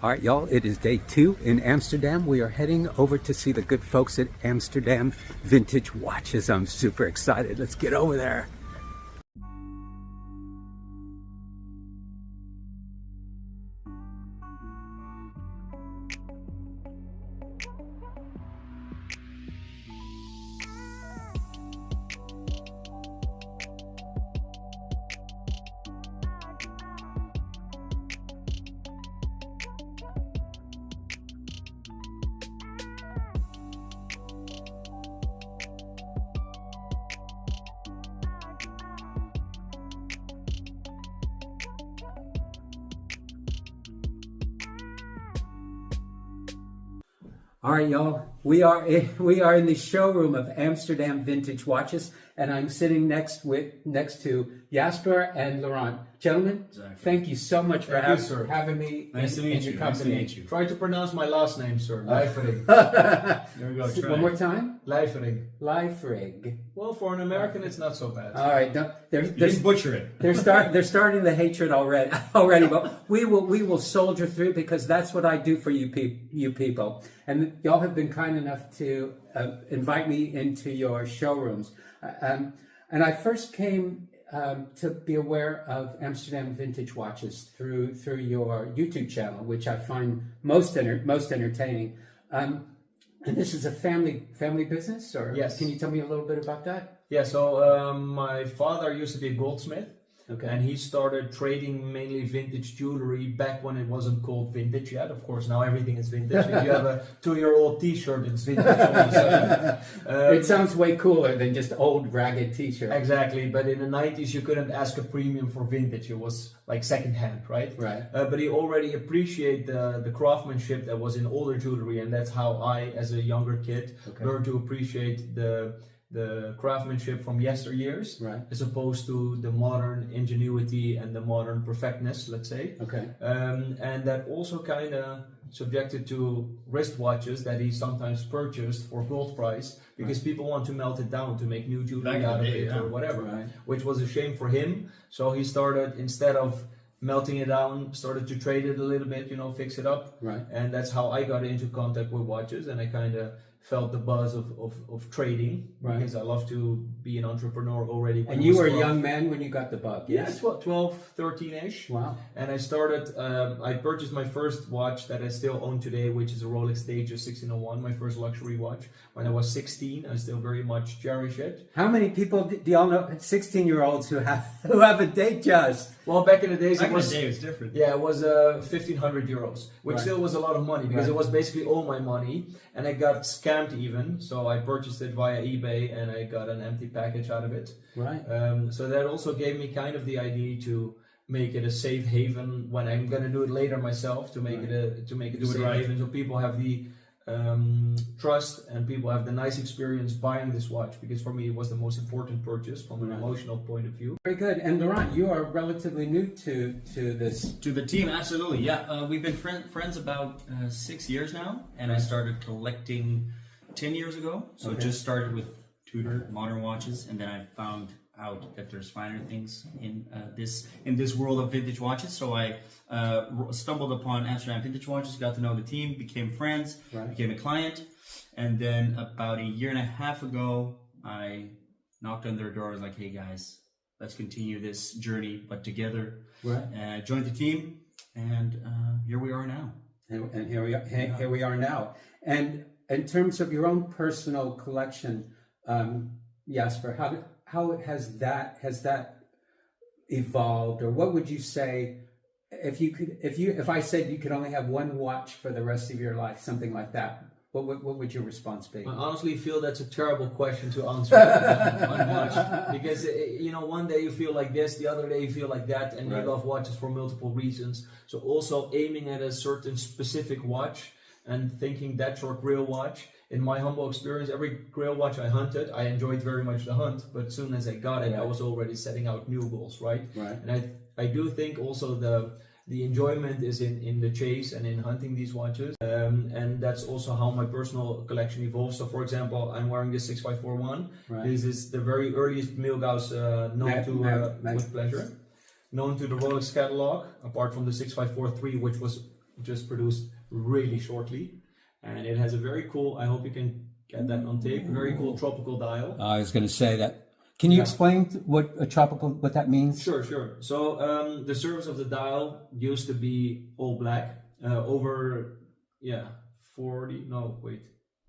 All right, y'all, it is day 2 in Amsterdam. We are heading over to see the good folks at Amsterdam Vintage Watches. I'm super excited. Let's get over there. All right, y'all, we are in the showroom of Amsterdam Vintage Watches, and I'm sitting next to Jasper and Laurent. Gentlemen, thank you so much for having me in your company. Nice to meet you. Try to pronounce my last name, sir. Lijfering. There we go. Try. One more time. Lijfering. Lijfering. Well, for an American, it's not so bad. All right, You didn't butcher it. they're starting the hatred already, but we will soldier through because that's what I do for you people. And y'all have been kind enough to invite me into your showrooms. And I first came to be aware of Amsterdam Vintage Watches through your YouTube channel, which I find most entertaining. And this is a family business, or yes? Can you tell me a little bit about that? Yeah. So my father used to be a goldsmith. Okay. And he started trading mainly vintage jewelry back when it wasn't called vintage yet. Of course, now everything is vintage. If you have a 2-year-old T-shirt, it's vintage. It sounds way cooler than just old ragged T-shirt. Exactly, but in the 90s you couldn't ask a premium for vintage. It was like secondhand, right? Right. But he already appreciated the craftsmanship that was in older jewelry, and that's how I, as a younger kid, learned to appreciate the craftsmanship from yesteryears, right, as opposed to the modern ingenuity and the modern perfectness, let's say. Okay. And that also kind of subjected to wristwatches that he sometimes purchased for gold price because people want to melt it down to make new jewelry out of it or whatever, which was a shame for him. So he started, instead of melting it down, started to trade it a little bit, fix it up. Right. And that's how I got into contact with watches, and I kind of felt the buzz of trading, because I love to be an entrepreneur already. And you were a young man when you got the bug, yes? Yeah, 12, 13-ish. Wow. And I started, I purchased my first watch that I still own today, which is a Rolex Day-Date 1601, my first luxury watch. When I was 16, I still very much cherish it. How many people do y'all know, 16-year-olds who have a Datejust? Well, back in the days, it was different. Yeah, it was 1,500 euros, which still was a lot of money, because it was basically all my money, and I got scammed even. So I purchased it via eBay, and I got an empty package out of it. Right. So that also gave me kind of the idea to make it a safe haven when I'm gonna do it later myself, to make it a safe haven, so people have the trust and people have the nice experience buying this watch, because for me it was the most important purchase from an emotional point of view. Very good. And Laurent, you are relatively new to this. To the team, absolutely. Yeah, we've been friends about 6 years now, and I started collecting 10 years ago. So it just started with Tudor modern watches, and then I found out that there's finer things in this world of vintage watches. So I stumbled upon Amsterdam Vintage Watches, got to know the team, became friends, became a client, and then about a year and a half ago, I knocked on their door. I was like, "Hey guys, let's continue this journey, but together." Right. Joined the team, and here we are now. And here we are now. And in terms of your own personal collection, Jasper, how has that evolved, or what would you say if I said you could only have one watch for the rest of your life, something like that? What would your response be? I honestly feel that's a terrible question to answer. One watch, because one day you feel like this, the other day you feel like that, and you love watches for multiple reasons. So also aiming at a certain specific watch and thinking that's your grail watch. In my humble experience, every grail watch I hunted, I enjoyed very much the hunt, but as soon as I got it, I was already setting out new goals, right? And I do think also the enjoyment is in the chase and in hunting these watches, and that's also how my personal collection evolves. So for example, I'm wearing this 6541. This is the very earliest Milgauss known to the Rolex catalog, apart from the 6543, which was just produced really shortly, and it has a very cool. I hope you can get that on tape. Very cool tropical dial. I was going to say that. Can you explain what that means? Sure. So the surface of the dial used to be all black. Over 40. No, wait,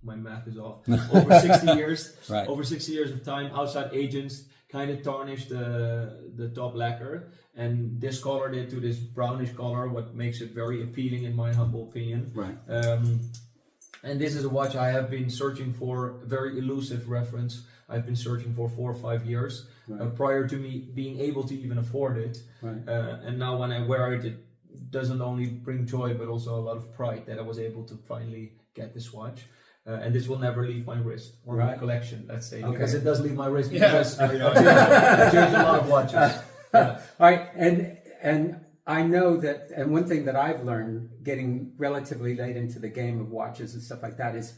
my math is off. Over 60 years. Right. Over 60 years of time, outside agents kind of tarnished the top lacquer and discolored it to this brownish color, what makes it very appealing in my humble opinion. Right. And this is a watch I have been searching for, a very elusive reference. I've been searching for 4 or 5 years prior to me being able to even afford it. Right. And now when I wear it, it doesn't only bring joy, but also a lot of pride that I was able to finally get this watch. And this will never leave my wrist or my collection, let's say, because it does leave my wrist because I change a lot of watches. All right, and I know that, and one thing that I've learned getting relatively late into the game of watches and stuff like that is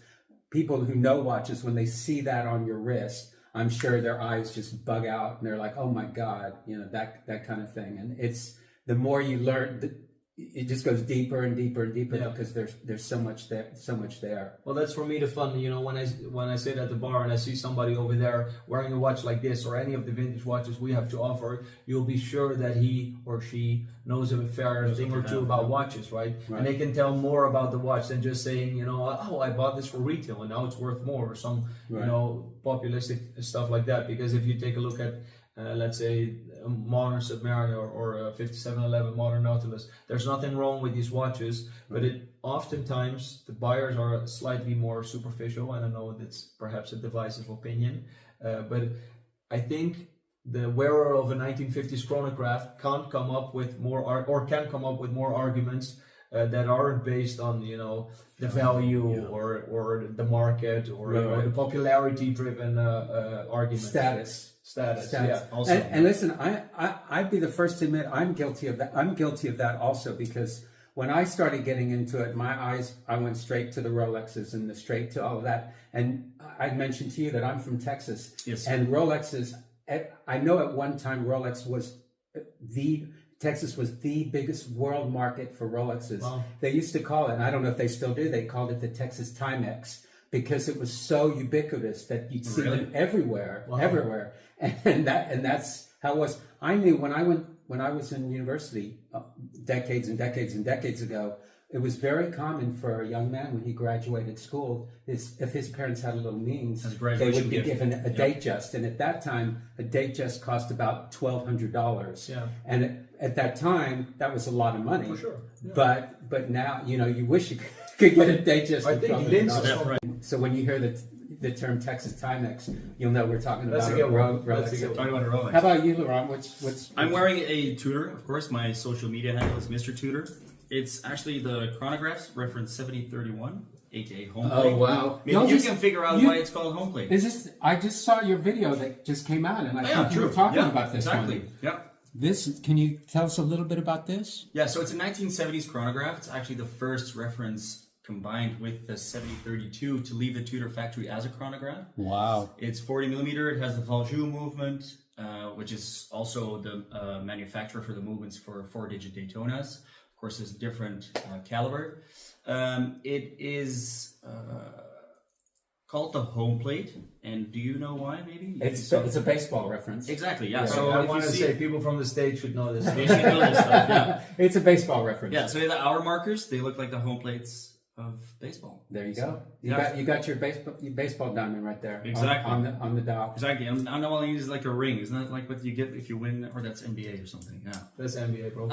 people who know watches, when they see that on your wrist, I'm sure their eyes just bug out and they're like, oh my God, that kind of thing. And it's, the more you learn, it just goes deeper and deeper and deeper because there's so much there. Well, that's for me the fun. When I sit at the bar and I see somebody over there wearing a watch like this or any of the vintage watches we have to offer, you'll be sure that he or she knows a fair thing or two about watches, right? And they can tell more about the watch than just saying, oh, I bought this for retail and now it's worth more, or some populistic stuff like that. Because if you take a look at let's say a modern Submariner or a 5711 modern Nautilus, there's nothing wrong with these watches, but oftentimes the buyers are slightly more superficial. I don't know, that's perhaps a divisive opinion, but I think the wearer of a 1950s chronograph can't come up with more arguments that aren't based on the value or the market or the popularity driven arguments. Status. Yeah. Also, and listen, I'd be the first to admit I'm guilty of that. I'm guilty of that also, because when I started getting into it, I went straight to the Rolexes and straight to all of that. And I mentioned to you that I'm from Texas. Yes. And Rolexes, I know at one time Texas was the biggest world market for Rolexes. Wow. They used to call it, and I don't know if they still do, they called it the Texas Timex, because it was so ubiquitous that you'd see them everywhere. And that's how it was. I knew when I was in university decades and decades and decades ago, it was very common for a young man when he graduated school, if his parents had a little means, they would be given a Datejust. And at that time, a Datejust cost about $1,200. Yeah. And at that time, that was a lot of money. For sure. Yeah. But now, you wish you could get a Datejust. I think $1,200. So when you hear the term Texas Timex, you'll know we're talking about Rolex. How about you, Laurent? I'm wearing a Tudor, of course. My social media handle is Mr. Tudor. It's actually the Chronograph's reference 7031, aka home plate. Oh wow! Maybe you can figure out why it's called home plate. Is this? I just saw your video that just came out, and I thought you were talking about this exactly. one. Yeah. Can you tell us a little bit about this? Yeah, so it's a 1970s chronograph. It's actually the first reference combined with the 7032 to leave the Tudor factory as a chronograph. Wow. It's 40 millimeter. It has the Valjoux movement, which is also the manufacturer for the movements for 4-digit Daytonas. Of course, it's a different caliber. It is called the home plate. And do you know why, maybe? It's a baseball reference. Exactly, yeah. So I want to say people from the States should know this. They should know this stuff, yeah. It's a baseball reference. Yeah, so the hour markers, they look like the home plates of baseball. There you go. You got your baseball diamond right there. Exactly. On the dial. Exactly. And I know all I use is like a ring. Isn't that like what you get if you win, or that's NBA or something? Yeah. That's NBA, bro.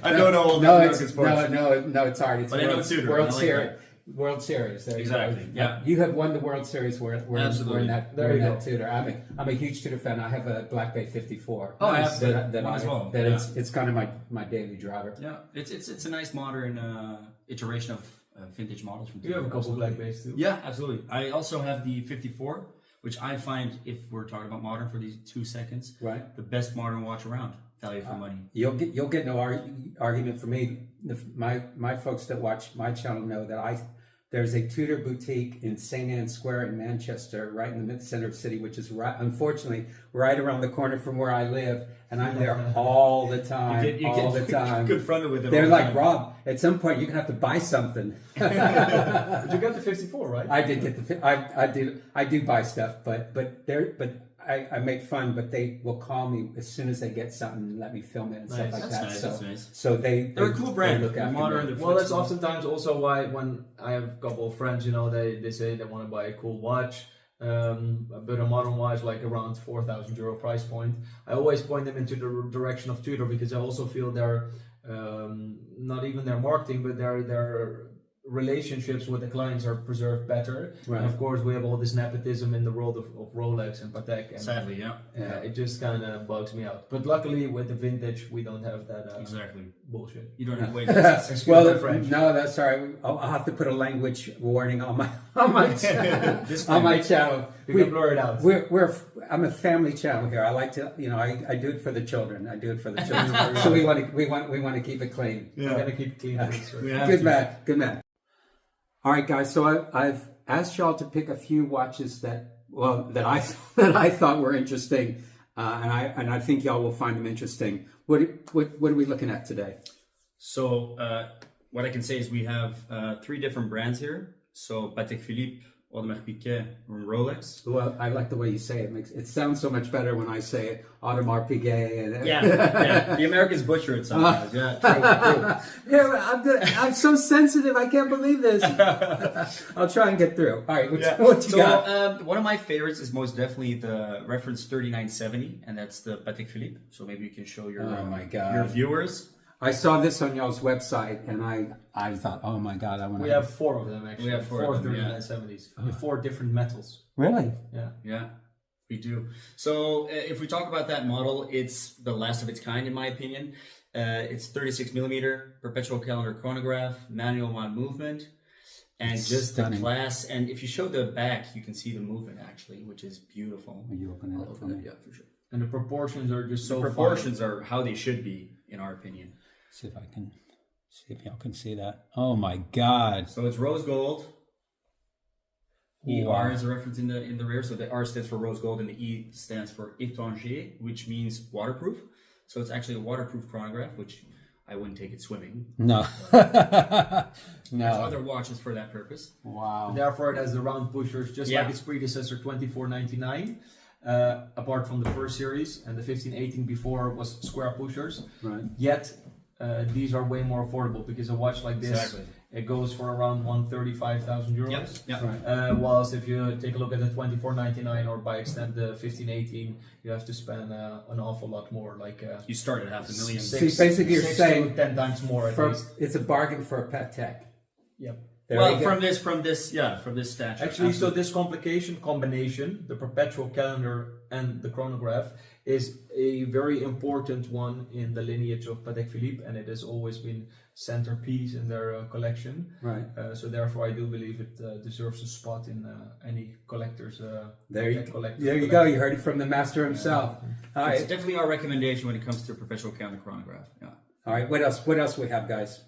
I don't know all the American sports. No, it's hard. It's but I know it's Tudor. World Series. World Series. There exactly. You go. Yeah. You have won the World Series. We're in that Tudor. I'm a huge Tudor fan. I have a Black Bay 54. Oh, I have that as well. It's kind of my daily driver. Yeah. It's a nice modern iteration of vintage models from Tudor. You have a couple Black Bays too. Yeah, absolutely. I also have the 54, which I find, if we're talking about modern for these 2 seconds, right, the best modern watch around. Value for money. You'll get no argument from me. My folks that watch my channel know that there's a Tudor boutique in St. Anne's Square in Manchester, right in the mid-center of the city, which is right, unfortunately, right around the corner from where I live. And I'm there all the time, You get confronted with it. They're all the like, time. Rob, at some point you're gonna have to buy something. But you got the 54, right? I did get the. I do buy stuff, but I make fun. But they will call me as soon as they get something and let me film it and stuff like That's that. nice, so that's nice. so They're a cool brand. They look They're after modern. me. They're Well, that's flexible. oftentimes also why when I have a couple of friends, you know, they say they want to buy a cool watch, but a modern watch like around €4,000 price point. I always point them into the direction of Tudor because I also feel their not even their marketing, but their relationships with the clients are preserved better. Right. And of course, we have all this nepotism in the world of Rolex and Patek, and Sadly, yeah. it just kind of bugs me out. But luckily, with the vintage, we don't have that Exactly. bullshit. You don't have to wait. Excuse Well, my French. no, that's all right. I'll have to put a language warning on my on my channel. You can blur it out. I'm a family channel here. I like to, you know, I do it for the children. I do it for the children. So we want to keep it clean. We're gonna keep it clean. That's right. We have Good to. man, good man. All right, guys. So I've asked y'all to pick a few watches that I thought were interesting, and I think y'all will find them interesting. What are we looking at today? So what I can say is we have 3 different brands here. So Patek Philippe, Audemars Piguet, and Rolex. Well, I like the way you say it. It sounds so much better when I say it. Audemars Piguet. And, Yeah. The Americans butcher it sometimes. Yeah, true. Yeah, I'm so sensitive. I can't believe this. I'll try and get through. All right, what you got? One of my favorites is most definitely the reference 3970, and that's the Patek Philippe. So maybe you can show your Oh my God. your viewers. I saw this on y'all's website, and I thought, oh my God, I want to. We have 4 of them actually. We have four of them, yeah. 3970s. With 4 different metals. Really? Yeah. Yeah, we do. So if we talk about that model, it's the last of its kind, in my opinion. It's 36 millimeter, perpetual calendar chronograph, manual on movement, and It's just stunning. the class. And if you show the back, you can see the movement actually, which is beautiful. Will you open it up for me? Yeah, for sure. And the proportions are just so The proportions are how they should be, in our opinion. See if y'all can see that. Oh my God! So it's rose gold. Wow. ER is a reference in the rear. So the R stands for rose gold and the E stands for étranger, which means waterproof. So it's actually a waterproof chronograph, which I wouldn't take it swimming. No, There's no. other watches for that purpose. Wow. Therefore, it has the round pushers, just Yeah. like its predecessor, 2499. Apart from the first series, and the 1518 before was square pushers. Right. Yet, these are way more affordable because a watch like this, Exactly. it goes for around €135,000. Yep. Yep. Right. Whilst if you take a look at the 2499 or by extent the 1518, you have to spend an awful lot more, like You start at $500,000. See, basically you're 6 saying to 10 times more at least. It's a bargain for a Patek. Yep. There Well, you go. from this statue. Actually, so this combination, the perpetual calendar and the chronograph, is a very important one in the lineage of Patek Philippe, and it has always been centerpiece in their collection. Right. So therefore, I do believe it deserves a spot in any collector's. There you collector's go. collection. You heard it from the master himself. All It's right. definitely our recommendation when it comes to perpetual calendar chronograph. Yeah. All right. What else? What else we have, guys?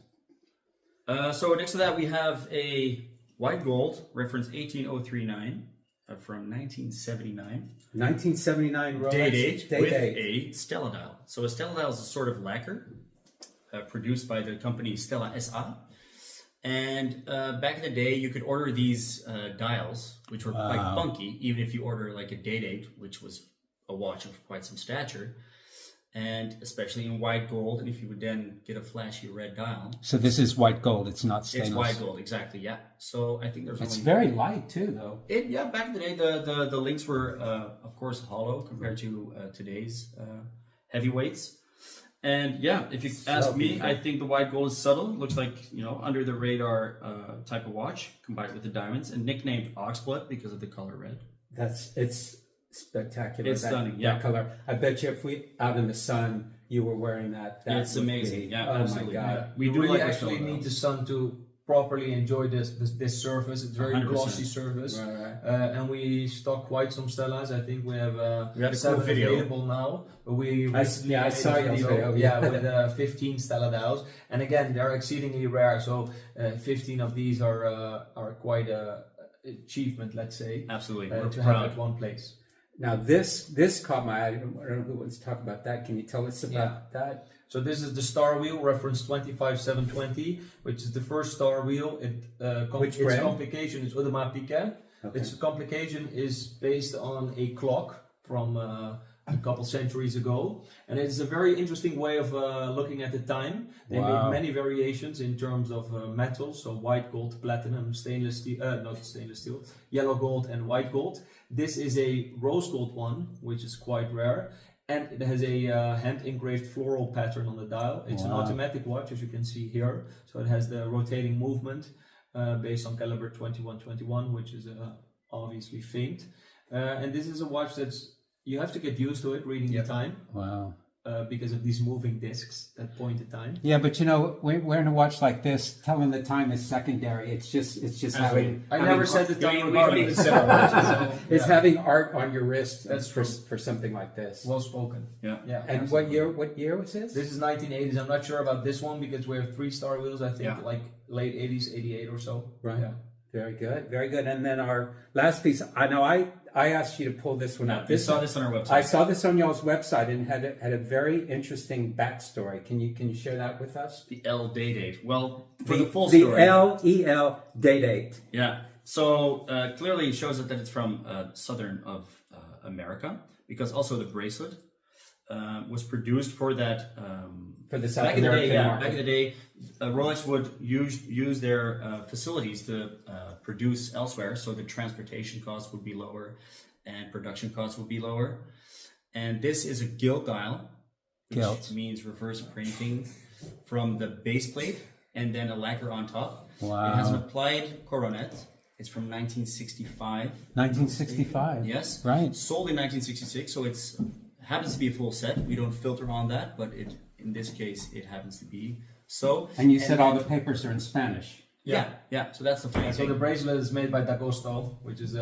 So next to that we have a white gold reference 18039 from 1979. 1979 Rolex Day-Date with Day-Date. a Stella dial. So a Stella dial is a sort of lacquer produced by the company Stella SA. And back in the day, you could order these dials, which were quite funky, even if you order like a Day-Date, which was a watch of quite some stature. And especially in white gold, and if you would then get a flashy red dial. So this is white gold. It's not stainless. It's white gold, exactly, yeah. So I think there's It's only... very light too, though. Yeah, back in the day, the links were, of course, hollow compared to today's heavyweights. And yeah, if you ask me, beautiful. I think the white gold is subtle. Looks like, under the radar type of watch combined with the diamonds, and nicknamed Oxblood because of the color red. It's spectacular. It's stunning, yeah. That color. I bet you if we out in the sun, you were wearing that. It's would amazing. be- Yeah, oh absolutely. my God. Yeah. We do really like actually Stella need dials. the sun to properly enjoy this surface. It's very 100%. glossy surface, and we stock quite some Stellas. I think we have a 7 cool video available now. But we recently I made saw a your video, video, with 15 Stella dials, and again they're exceedingly rare. So 15 of these are quite a achievement, let's say. Absolutely, To have at one place. Now this caught my eye. I don't know who wants to talk about that. Can you tell us about that? So this is the star wheel, reference 25720, which is the first star wheel. Which its brand? complication is Audemars Piguet. Okay. Its complication is based on a clock from a couple centuries ago, and it's a very interesting way of looking at the time. They made many variations in terms of metals, so white gold, platinum, stainless steel, not stainless steel, yellow gold and white gold. This is a rose gold one, which is quite rare. And it has a hand-engraved floral pattern on the dial. It's an automatic watch, as you can see here. So it has the rotating movement based on caliber 2121, which is obviously famed. And this is a watch that's, you have to get used to it, reading the time. Wow. Because of these moving discs that point the time. Yeah, but you know, wearing a watch like this, telling the time is secondary. It's just having. I never said the time. we don't even set watches. It's having art on your wrist. That's for something like this. Well spoken. Yeah. And absolutely. what year was this? This is 1980s. I'm not sure about this one because we have 3 star wheels. I think Yeah. like late 80s, 88 or so. Right. Yeah. Very good, very good. And then our last piece. I know I asked you to pull this one out. You saw this on our website. I saw this on y'all's website and had a very interesting backstory. Can you share that with us? The EL Day-Date. Well, for the full story. The EL Day-Date. Yeah. So clearly it shows that it's from southern of America, because also the bracelet was produced for that. For the South back in the American day, market. back in the day, Rolex would use their facilities to produce elsewhere, so the transportation costs would be lower and production costs would be lower. And this is a gilt dial, which means reverse printing from the base plate and then a lacquer on top. Wow. It has an applied coronet. It's from 1965. 1965. Yes. Right. Sold in 1966, so it's happens to be a full set. We don't filter on that, but in this case it happens to be so. And you said all the papers are in Spanish. Yeah. So that's the funny So thing. the bracelet is made by D'Agosto, which is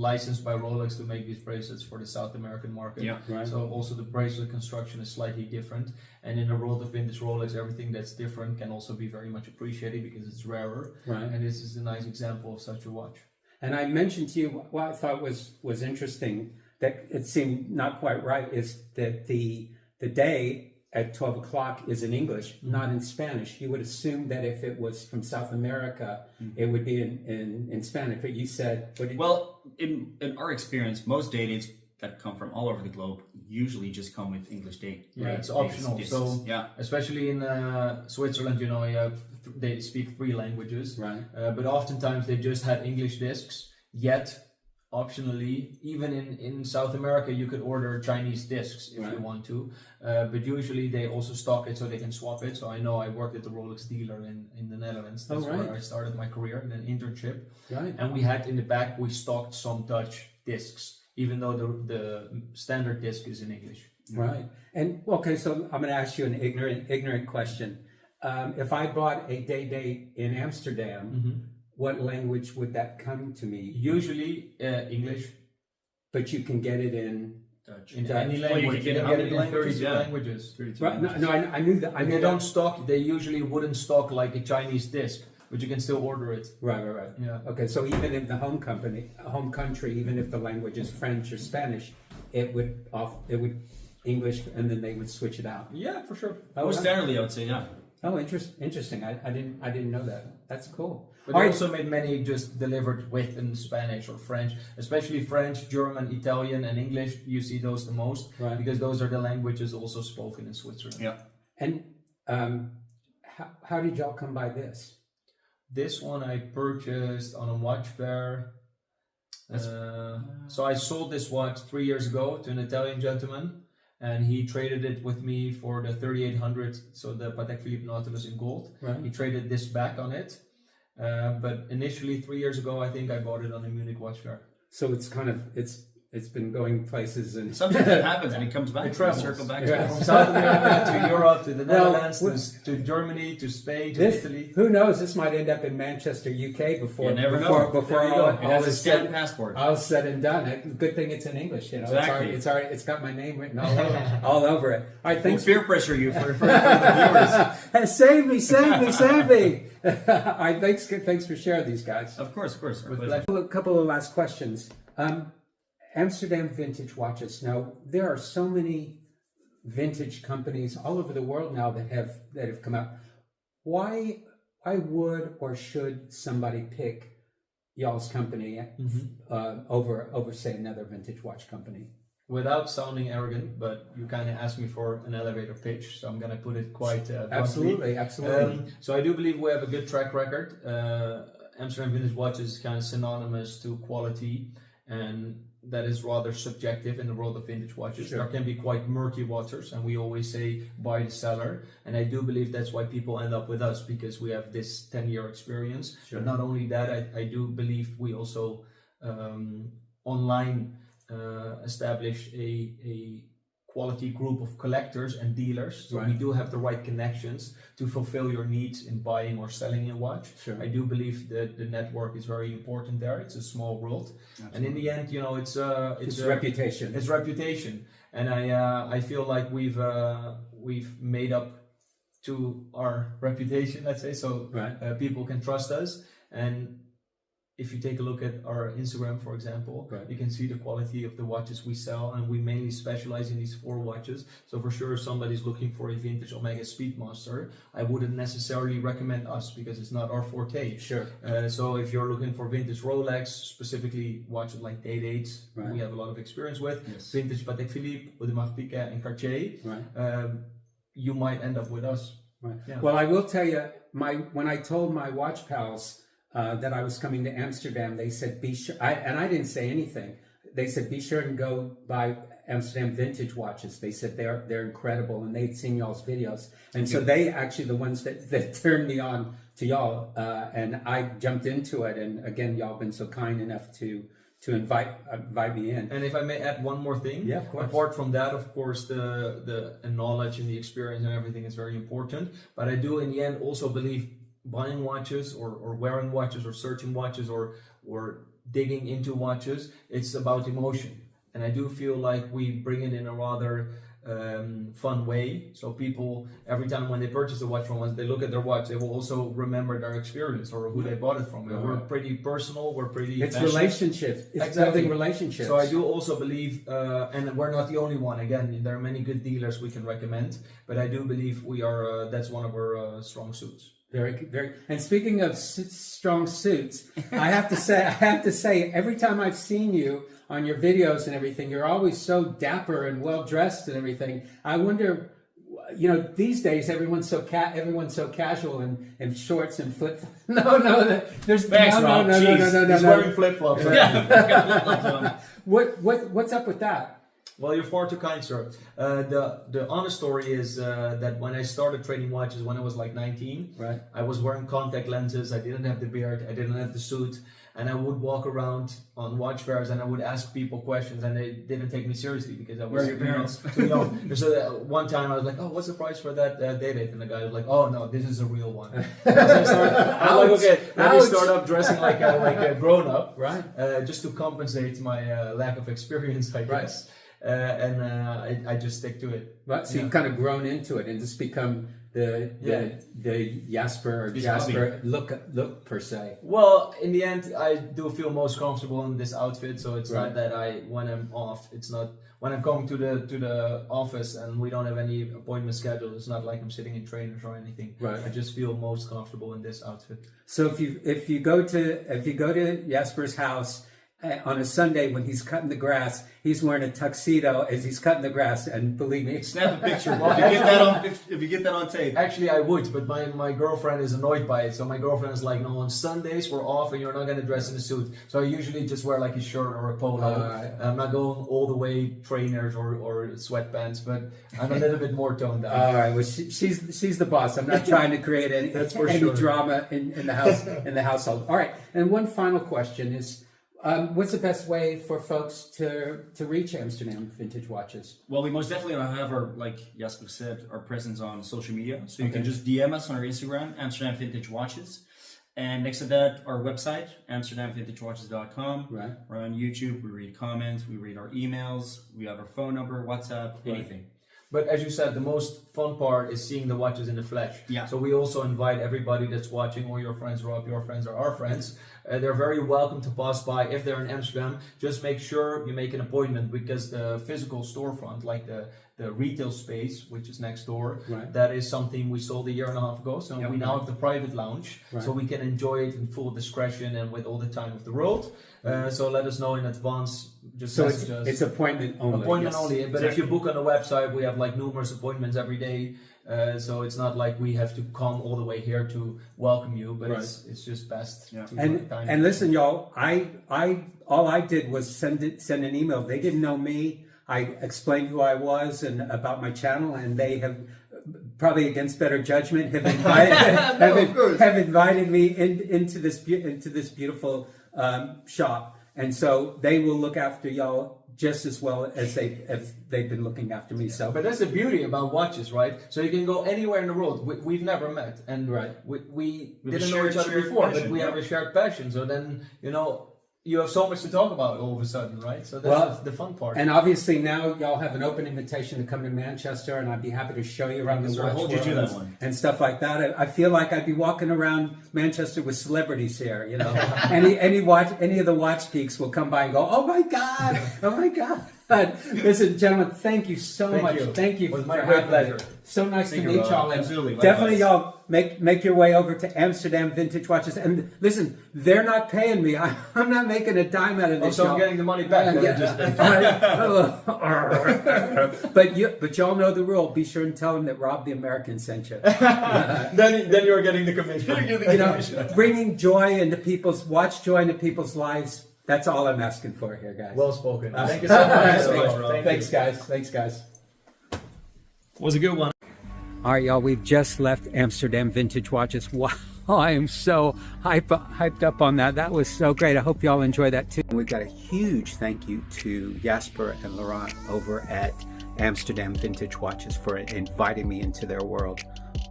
licensed by Rolex to make these bracelets for the South American market. Yeah. Right. So also the bracelet construction is slightly different. And in the world of vintage Rolex, everything that's different can also be very much appreciated because it's rarer. Right. And this is a nice example of such a watch. And I mentioned to you what I thought was interesting, that it seemed not quite right, is that the day at 12 o'clock is in English, not in Spanish. You would assume that if it was from South America, it would be in Spanish. But you said, Well, in our experience, most day dates that come from all over the globe usually just come with English date. Yeah, right? it's optional. Discs. So yeah. especially in Switzerland, you know, they speak 3 languages. Right. But oftentimes they just have English discs. Yet, optionally, even in South America, you could order Chinese discs if you want to. But usually they also stock it so they can swap it. So I know I worked at the Rolex dealer in the Netherlands. That's where I started my career in an internship. Right. And we had in the back, we stocked some Dutch discs, even though the standard disc is in English. Right. And okay, so I'm going to ask you an ignorant question. If I bought a day-date in Amsterdam, what language would that come to me? Usually English. But you can get it in Dutch. In Dutch. any Well, you language. can You get can it get it in in 32 yeah. languages. 32 Right. No, I knew that. They don't stock, they usually wouldn't stock like a Chinese disc, but you can still order it. Right. Yeah. Okay, so even if the home country, even if the language is French or Spanish, it would English, and then they would switch it out. Yeah, for sure. Oh, Most standardly, I would say, yeah. Oh, interesting. I didn't know that. That's cool. But they also made many just delivered with in Spanish or French, especially French, German, Italian, and English. You see those the most because those are the languages also spoken in Switzerland. Yeah. And how did y'all come by this? This one I purchased on a watch fair. So I sold this watch 3 years ago to an Italian gentleman, and he traded it with me for the 3800, so the Patek Philippe Nautilus in gold. Right. He traded this back on it. But initially 3 years ago, I think I bought it on a Munich watch fair. So it's kind of it's been going places and Sometimes that happens and it comes back. It travels. Circle back Yeah. to From South America to Europe to the Well, Netherlands to Germany to Spain to this, Italy. who knows? This might end up in Manchester, UK before You never before, know. before There you all, go. It all has a is stamped said, passport. all said and done. Good thing it's in English. You know, Exactly. it's already it's got my name written all over it. All right, We'll thanks. peer pressure you for the viewers. Save me, save me, save me. All right, thanks for sharing these guys. Of course, our With pleasure. A couple of last questions. Amsterdam Vintage Watches. Now, there are so many vintage companies all over the world now that have come out. Why would or should somebody pick y'all's company over say another vintage watch company? Without sounding arrogant, but you kind of asked me for an elevator pitch, so I'm going to put it quite bluntly. Absolutely. So I do believe we have a good track record. Amsterdam Vintage Watches is kind of synonymous to quality, and that is rather subjective in the world of vintage watches. Sure. There can be quite murky waters, and we always say buy the seller. And I do believe that's why people end up with us, because we have this 10-year experience. Sure. But not only that, I do believe we also online establish a quality group of collectors and dealers. So Right. we do have the right connections to fulfill your needs in buying or selling a watch. Sure. I do believe that the network is very important there. It's a small world. Absolutely. And in the end, you know, it's reputation. It's reputation. And I feel like we've made up to our reputation, let's say, so Right. people can trust us. And if you take a look at our Instagram, for example, Right. you can see the quality of the watches we sell, and we mainly specialize in these 4 watches. So for sure, if somebody's looking for a vintage Omega Speedmaster, I wouldn't necessarily recommend us because it's not our forte. Sure. So if you're looking for vintage Rolex, specifically watches like Day-Date, Right. we have a lot of experience with, Yes. vintage Patek Philippe, Audemars Piguet, and Cartier, Right. you might end up with us. Right. Yeah. Well, I will tell you, when I told my watch pals that I was coming to Amsterdam, they said, be sure, and I didn't say anything. They said, be sure and go buy Amsterdam Vintage Watches. They said they're incredible, and they'd seen y'all's videos. And so they actually the ones that turned me on to y'all, and I jumped into it. And again, y'all been so kind enough to invite me in. And if I may add one more thing, Yeah, of course. apart from that, of course, the knowledge and the experience and everything is very important. But I do, in the end, also believe buying watches or wearing watches or searching watches or digging into watches, it's about emotion. And I do feel like we bring it in a rather fun way. So people, every time when they purchase a watch from us, they look at their watch, they will also remember their experience or who they bought it from. We're pretty personal, we're pretty It's passionate. relationships. It's Exactly. building relationships. So I do also believe, and we're not the only one. Again, there are many good dealers we can recommend, but I do believe we are. That's one of our strong suits. Very, very. And speaking of strong suits, I have to say, every time I've seen you on your videos and everything, you're always so dapper and well dressed and everything. I wonder, you know, these days everyone's so casual in shorts and flip. No, there's Thanks, no, Rob. no, Jeez. He's wearing flip flops. Yeah. What's up with that? Well, you're far too kind, sir. The honest story is that when I started trading watches when I was like 19, Right. I was wearing contact lenses. I didn't have the beard. I didn't have the suit. And I would walk around on watch fairs and I would ask people questions, and they didn't take me seriously because I was Where are your parents? too young. So one time I was like, "Oh, what's the price for that Day-Date?" And the guy was like, "Oh no, this is a real one." So I was like, "Okay, let me Ouch. start up dressing like a grown up, Right. just to compensate my lack of experience, I guess." And I just stick to it. Right. So you've kind of grown into it and just become the Jasper look per se. Well, in the end, I do feel most comfortable in this outfit, so it's Right. not that when I'm off, it's not when I'm coming to the office and we don't have any appointment scheduled. It's not like I'm sitting in trainers or anything. Right. I just feel most comfortable in this outfit. So if you go to Jasper's house on a Sunday when he's cutting the grass, he's wearing a tuxedo as he's cutting the grass, and believe me, Snap a picture. Well, If you get that on tape. Actually, I would, but my girlfriend is annoyed by it. So my girlfriend is like, "No, on Sundays we're off, and you're not gonna dress in a suit." So I usually just wear like a shirt or a polo. I'm not going all the way trainers or sweatpants, but I'm a little bit more toned down. all right. Well, she's the boss. I'm not trying to create any That's for any sure. drama in the house in the household. All right. And one final question is, What's the best way for folks to reach Amsterdam Vintage Watches? Well, we most definitely have our, like Jasper said, our presence on social media. So you can just DM us on our Instagram, Amsterdam Vintage Watches. And next to that, our website, AmsterdamVintageWatches.com. Right. We're on YouTube. We read comments. We read our emails. We have our phone number, WhatsApp, anything. But as you said, the most fun part is seeing the watches in the flesh. Yeah. So we also invite everybody that's watching, or your friends, Rob, your friends are our friends. They're very welcome to pass by if they're in Amsterdam. Just make sure you make an appointment, because the physical storefront, like the retail space, which is next door, that is something we sold 1.5 years ago. So we now have the private lounge, so we can enjoy it in full discretion and with all the time of the world. So let us know in advance. Just So message us. it's appointment only. Appointment only, but if you book on the website, we have like numerous appointments every day. So it's not like we have to come all the way here to welcome you, but it's just best. To And listen, y'all, all I did was send an email. They didn't know me. I explained who I was and about my channel, and they have, probably against better judgment, have invited me into this beautiful shop, and so they will look after y'all just as well as they've been looking after me. So, but that's the beauty about watches, right? So you can go anywhere in the world. We've never met, and we didn't know each other before, but we have a shared passion. So then you have so much to talk about all of a sudden, right? So that's the fun part. And obviously now y'all have an open invitation to come to Manchester, and I'd be happy to show you around the watch world and stuff like that. I feel like I'd be walking around Manchester with celebrities here. Any of the watch geeks will come by and go, "Oh my God, oh my God." Listen, gentlemen, thank you so much. Thank you. It was my great pleasure. So nice to meet y'all. Absolutely. Definitely, y'all make your way over to Amsterdam Vintage Watches. And listen, they're not paying me. I'm not making a dime out of this. So I'm getting the money back. But y'all know the rule. Be sure and tell them that Rob the American sent you. then you're getting the commission. Bringing joy into people's lives. That's all I'm asking for here, guys. Well spoken. Thank you so much. Thanks, guys. Thanks, guys. Was a good one. All right, y'all. We've just left Amsterdam Vintage Watches. Wow, I am so hyped up on that. That was so great. I hope y'all enjoy that too. We've got a huge thank you to Jasper and Laurent over at Amsterdam Vintage Watches for inviting me into their world.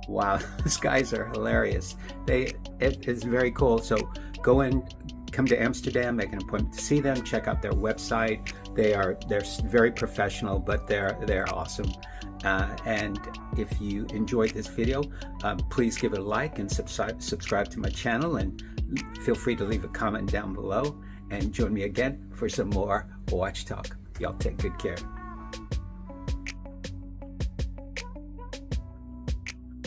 Wow, these guys are hilarious. It's very cool. So go in. Come to Amsterdam, make an appointment to see them, check out their website. They're very professional, but they're awesome. And if you enjoyed this video, please give it a like and subscribe to my channel, and feel free to leave a comment down below, and join me again for some more watch talk. Y'all take good care.